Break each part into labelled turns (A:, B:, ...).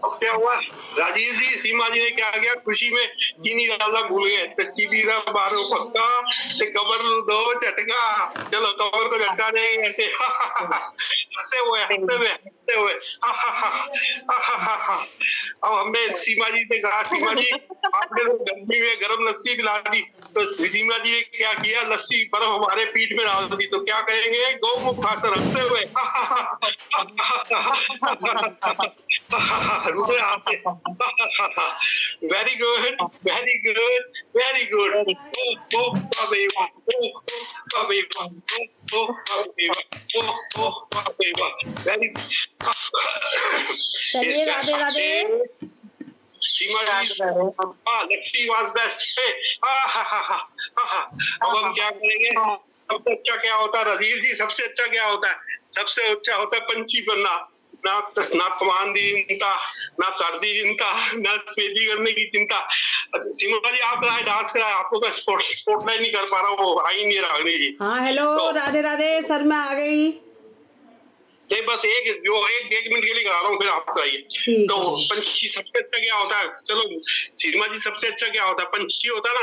A: अब क्या हुआ, राजीव जी सीमा जी ने क्या किया, खुशी में चीनी डालना भूल गए, तो चीनी का बारो पक्का ते कबर दो झटका, चलो कबर को झटका देंगे ऐसे हंसते हुए अब हमने सीमा जी से कहा, सीमा जी आपने तो गर्मी में गर्म लस्सी पिला दी, तो सीमा जी ने क्या किया, लस्सी बर्फ हमारे पीठ में डाल दी, तो क्या करेंगे, गौमुख खाकर हंसते हुए दूसरे हाथ से very good very good very good, very
B: चलिए राधे राधे।
A: सीमा जी लस्सी वाज बेस्ट। अब हम क्या करेंगे, सबसे अच्छा क्या होता है राजीव जी, सबसे अच्छा क्या होता है, सबसे अच्छा होता है पंछी बनना, ना कमान दी चिंता, ना कर दी चिंता, ना स्वेदी करने की चिंता। सीमा जी आप कराए, डांस कराए, आपको मैं स्पॉटलाइट नहीं कर पा रहा हूँ, वो आ ही नहीं रहा अग्नि जी।
B: हाँ हेलो
A: तो
B: राधे राधे सर, मैं आ गई।
A: नहीं बस एक मिनट के लिए करा रहा हूँ, फिर आप कराइए। तो पंछी सबसे अच्छा क्या होता है, चलो सीमा जी सबसे अच्छा क्या होता है, पंछी होता है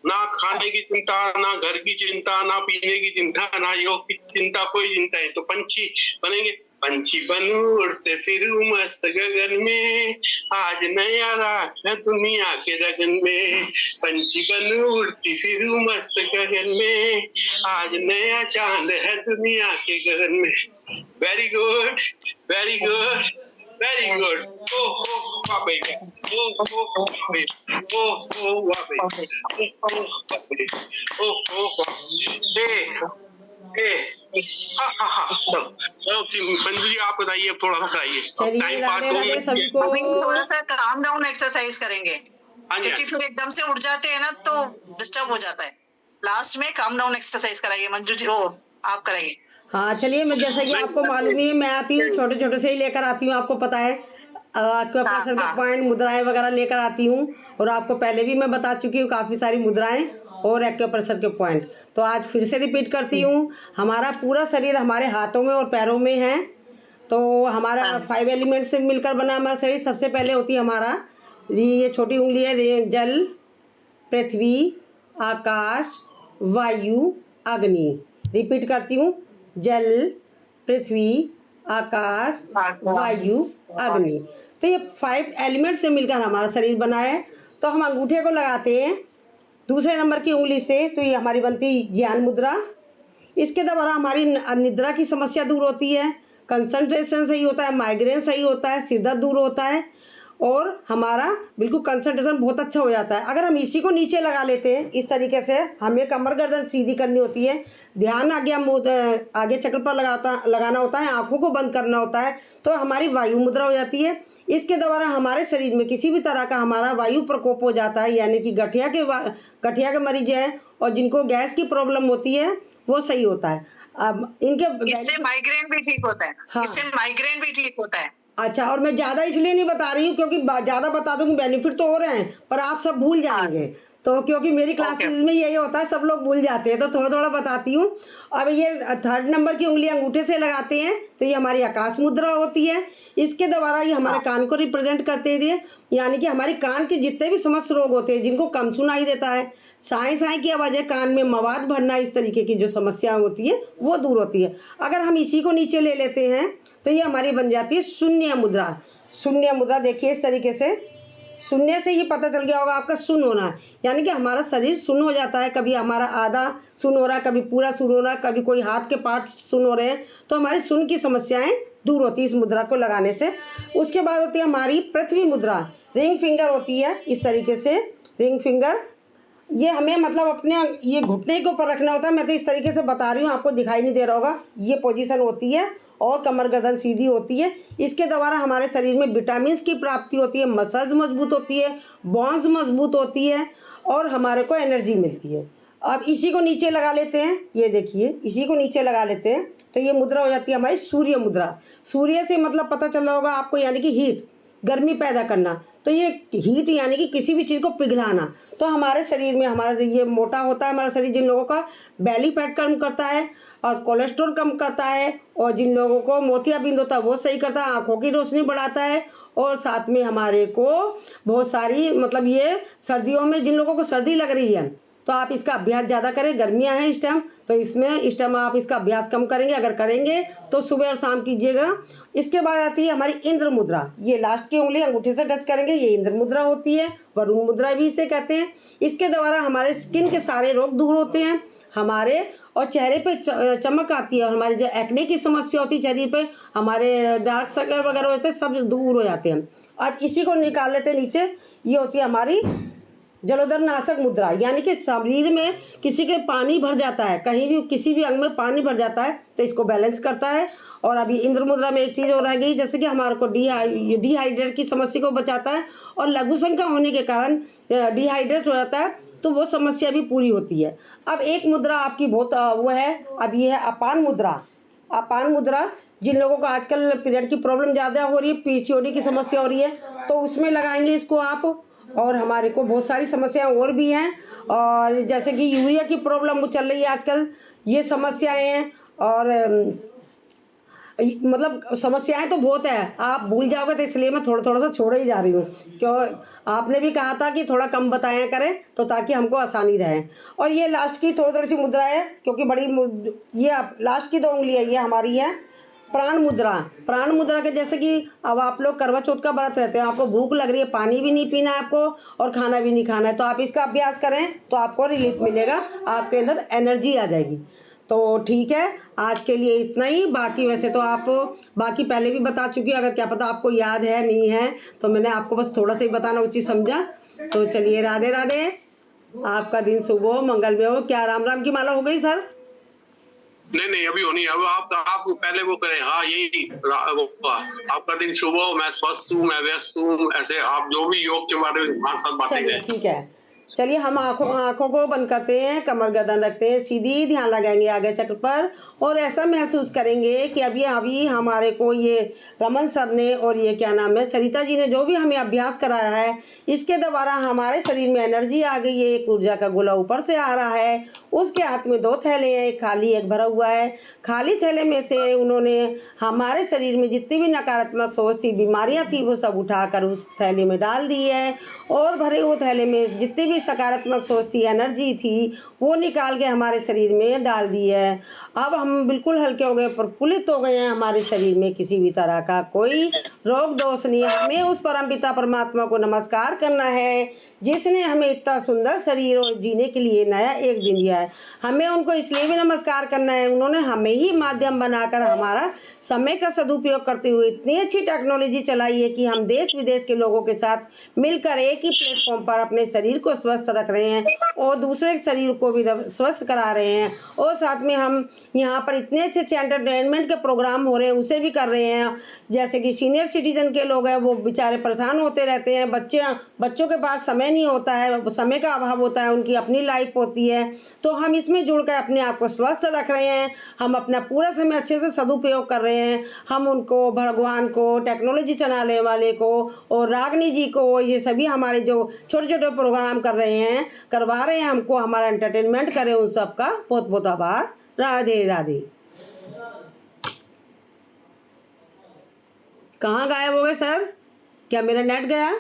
A: ना खाने की चिंता, ना घर की चिंता, ना पीने की चिंता, ना योग की चिंता, कोई चिंता है, तो पंछी बनेंगे। पंछी बनूं उड़ते फिरूं मस्त गगन में, आज नया राग है दुनिया के रगन में, पंछी बनूं उड़ती फिरूं मस्त गगन में, आज नया चांद है दुनिया के गगन में। Very good very good very good. ओहो वाह बेटा, ओहो वाह बेटा, ओहो वाह बेटा, ओहो वाह बेटा, ओहो वाह। मंजू जी आप बताइए, थोड़ा सा बताइए। अब टाइम पास 2 मिनट
B: सभी को
C: अभी थोड़ा सा काम डाउन एक्सरसाइज करेंगे, क्योंकि फिर एकदम से उठ जाते हैं ना तो डिस्टर्ब हो जाता है। लास्ट में काम डाउन एक्सरसाइज कराइए मंजू जी, वो आप कराइए।
B: हाँ चलिए, मैं जैसा कि आपको मालूम ही है, मैं आती हूँ छोटे छोटे से ही लेकर आती हूँ, आपको पता है एक्यूप्रेशर का पॉइंट, मुद्राएं वगैरह लेकर आती हूँ, और आपको पहले भी मैं बता चुकी हूँ काफ़ी सारी मुद्राएं और एक्यूप्रेशर के पॉइंट। तो आज फिर से रिपीट करती हूँ। हमारा पूरा शरीर हमारे हाथों में और पैरों में है, तो हमारा 5 एलिमेंट से मिलकर बना हमारा शरीर। सबसे पहले होती है हमारा ये छोटी उंगली है, जल, पृथ्वी, आकाश, वायु, अग्नि। रिपीट करती हूँ, जल, पृथ्वी, आकाश, वायु, अग्नि। तो ये 5 एलिमेंट से मिलकर हमारा शरीर बना है। तो हम अंगूठे को लगाते हैं दूसरे नंबर की उंगली से, तो ये हमारी बनती ज्ञान मुद्रा। इसके द्वारा हमारी निद्रा की समस्या दूर होती है, कंसंट्रेशन सही होता है, माइग्रेन सही होता है, सिर दर्द दूर होता है, और हमारा बिल्कुल कंसंट्रेशन बहुत अच्छा हो जाता है। अगर हम इसी को नीचे लगा लेते हैं इस तरीके से, हमें कमर गर्दन सीधी करनी होती है, ध्यान आगे चक्र पर लगाना होता है, आंखों को बंद करना होता है, तो हमारी वायु मुद्रा हो जाती है। इसके द्वारा हमारे शरीर में किसी भी तरह का हमारा वायु प्रकोप हो जाता है, यानी कि गठिया के मरीज हैं और जिनको गैस की प्रॉब्लम होती है वो सही होता है। अब
C: इससे माइग्रेन भी ठीक होता है। हाँ। इससे माइग्रेन भी ठीक होता है।
B: अच्छा, और मैं ज़्यादा इसलिए नहीं बता रही हूँ क्योंकि ज़्यादा बता दूँगी बेनिफिट तो हो रहे हैं पर आप सब भूल जाएंगे। हाँ। तो क्योंकि मेरी क्लासेस में यही होता है, सब लोग भूल जाते हैं, तो थोड़ा थोड़ा बताती हूँ। अब ये 3rd नंबर की उंगली अंगूठे से लगाते हैं, तो ये हमारी आकाश मुद्रा होती है। इसके द्वारा ये हमारे कान को रिप्रेजेंट करते हैं, यानी कि हमारे कान के जितने भी समस्त रोग होते हैं, जिनको कम सुनाई देता है, साए साए की आवाज़ें, कान में मवाद भरना, इस तरीके की जो समस्या होती है वो दूर होती है। अगर हम इसी को नीचे ले लेते हैं तो ये हमारी बन जाती है शून्य मुद्रा। शून्य मुद्रा देखिए इस तरीके से, शून्य से ही पता चल गया होगा आपका सुन होना, यानी कि हमारा शरीर सुन हो जाता है। कभी हमारा आधा सुन हो रहा है, कभी पूरा सुन हो रहा है, कभी कोई हाथ के पार्ट सुन हो रहे हैं, तो हमारी सुन की समस्याएं दूर होती है इस मुद्रा को लगाने से। उसके बाद होती है हमारी पृथ्वी मुद्रा, रिंग फिंगर होती है इस तरीके से। रिंग फिंगर ये हमें मतलब अपने ये घुटने के ऊपर रखना होता है। मैं तो इस तरीके से बता रही हूँ, आपको दिखाई नहीं दे रहा होगा। ये पोजीशन होती है और कमर गर्दन सीधी होती है। इसके द्वारा हमारे शरीर में विटामिन की प्राप्ति होती है, मसल्स मजबूत होती है, बोन्स मजबूत होती है और हमारे को एनर्जी मिलती है। अब इसी को नीचे लगा लेते हैं, ये देखिए इसी को नीचे लगा लेते हैं, तो ये मुद्रा हो जाती है हमारी सूर्य मुद्रा। सूर्य से मतलब पता चल रहा होगा आपको, यानी कि हीट, गर्मी पैदा करना। तो ये हीट यानी कि किसी भी चीज़ को पिघलाना। तो हमारे शरीर में हमारा ये मोटा होता है हमारा शरीर, जिन लोगों का बेली फैट कम करता है और कोलेस्ट्रॉल कम करता है, और जिन लोगों को मोतियाबिंद होता है वो सही करता है, आंखों की रोशनी बढ़ाता है और साथ में हमारे को बहुत सारी मतलब ये सर्दियों में जिन लोगों को सर्दी लग रही है तो आप इसका अभ्यास ज़्यादा करें। गर्मियां हैं इस टाइम, तो इस टाइम आप इसका अभ्यास कम करेंगे। अगर करेंगे तो सुबह और शाम कीजिएगा। इसके बाद आती है हमारी इंद्र मुद्रा। ये लास्ट की उंगली अंगूठे से टच करेंगे, ये इंद्र मुद्रा होती है, वरुण मुद्रा भी इसे कहते हैं। इसके द्वारा हमारे स्किन के सारे रोग दूर होते हैं हमारे, और चेहरे पे चमक आती है। और हमारी जो एक्ने की समस्या होती है शरीर पे, हमारे डार्क सर्कल वगैरह होते हैं, सब दूर हो जाते हैं। और इसी को निकाल लेते हैं नीचे। ये होती है हमारी जलोदर नाशक मुद्रा, यानी कि शरीर में किसी के पानी भर जाता है, कहीं भी किसी भी अंग में पानी भर जाता है तो इसको बैलेंस करता है। और अभी इंद्र मुद्रा में एक चीज़ और रह गई, जैसे कि हमारे को डिहाइड्रेट की समस्या को बचाता है, और लघु संख्या होने के कारण डिहाइड्रेट हो जाता है, तो वो समस्या भी पूरी होती है। अब एक मुद्रा आपकी बहुत वो है, अब ये है अपान मुद्रा। अपान मुद्रा जिन लोगों को आजकल पीरियड की प्रॉब्लम ज़्यादा हो रही है, पीसीओडी की समस्या हो रही है, तो उसमें लगाएंगे इसको आप। और हमारे को बहुत सारी समस्याएं और भी हैं, और जैसे कि यूरिया की प्रॉब्लम चल रही है आजकल, ये समस्याएं हैं। और मतलब समस्याएं तो बहुत है, आप भूल जाओगे, तो इसलिए मैं थोड़ा थोड़ा सा छोड़ ही जा रही हूँ। क्यों, आपने भी कहा था कि थोड़ा कम बताया करें तो ताकि हमको आसानी रहे। और ये लास्ट की थोड़ी थोड़ी सी मुद्रा है, क्योंकि ये लास्ट की 2 उंगली है, ये हमारी है प्राण मुद्रा। प्राण मुद्रा के जैसे कि अब आप लोग करवा चौथ का व्रत रहते हैं, आपको भूख लग रही है, पानी भी नहीं पीना है आपको और खाना भी नहीं खाना है, तो आप इसका अभ्यास करें तो आपको रिलीफ मिलेगा, आपके अंदर एनर्जी आ जाएगी। तो ठीक है, आज के लिए इतना ही। बाकी वैसे तो आप बाकी पहले भी बता चुकी हूँ, अगर क्या पता आपको याद है नहीं है, तो मैंने आपको बस थोड़ा सा ही बताना उचित समझा। तो चलिए, राधे राधे, आपका दिन शुभ हो, मंगलमय हो। क्या राम राम की माला हो गई सर?
A: नहीं अभी होनी है। अब आप पहले वो करें। हाँ, यही आपका दिन शुभ हो, मैं स्वस्थ हूँ, मैं व्यस्त हूँ, ऐसे आप जो भी योग के बारे में हमारे साथ बातें करें।
B: ठीक है, चलिए हम आंखों को बंद करते हैं, कमर गर्दन रखते हैं सीधी, ध्यान लगाएंगे आगे चक्र पर, और ऐसा महसूस करेंगे कि अभी हमारे को ये रमन सर ने और ये क्या नाम है सरिता जी ने जो भी हमें अभ्यास कराया है, इसके द्वारा हमारे शरीर में एनर्जी आ गई है। एक ऊर्जा का गोला ऊपर से आ रहा है, उसके हाथ में 2 थैले हैं, एक खाली एक भरा हुआ है। खाली थैले में से उन्होंने हमारे शरीर में जितनी भी नकारात्मक सोच थी, बीमारियां थी, वो सब उठाकर उस थैले में डाल दी है, और भरे हुए थैले में जितनी भी सकारात्मक सोच थी, एनर्जी थी, वो निकाल के हमारे शरीर में डाल दी है। अब हम बिल्कुल हल्के हो गए, प्रफुल्लित हो गए हैं। हमारे शरीर में किसी भी तरह का कोई रोग दोष नहीं है। हमें उस परमपिता परमात्मा को नमस्कार करना है जिसने हमें इतना सुंदर शरीर और जीने के लिए नया एक दिन दिया है। हमें उनको इसलिए भी नमस्कार करना है, उन्होंने हमें ही माध्यम बनाकर हमारा समय का सदुपयोग करते हुए इतनी अच्छी टेक्नोलॉजी चलाई है कि हम देश विदेश के लोगों के साथ मिलकर एक ही प्लेटफॉर्म पर अपने शरीर को स्वस्थ रख रहे हैं और दूसरे शरीर को भी स्वस्थ करा रहे हैं। और साथ में हम यहाँ पर इतने अच्छे अच्छे एंटरटेनमेंट के प्रोग्राम हो रहे हैं, उसे भी कर रहे हैं। जैसे कि सीनियर सिटीजन के लोग हैं, वो बेचारे परेशान होते रहते हैं, बच्चों के पास समय नहीं होता है, समय का अभाव होता है, उनकी अपनी लाइफ होती है, तो हम इसमें जुड़कर अपने आप को स्वस्थ रख रहे हैं। हम अपना पूरा समय अच्छे से सदुपयोग कर रहे हैं। हम उनको, भगवान को, टेक्नोलॉजी चलाने वाले को और रागनी जी को, ये सभी हमारे जो छोटे छोटे प्रोग्राम कर रहे हैं, करवा रहे हैं, हमको हमारा एंटरटेनमेंट करें, उन सबका बहुत बहुत आभार। राधे राधे। कहाँ गायब हो गए सर? क्या मेरा नेट गया?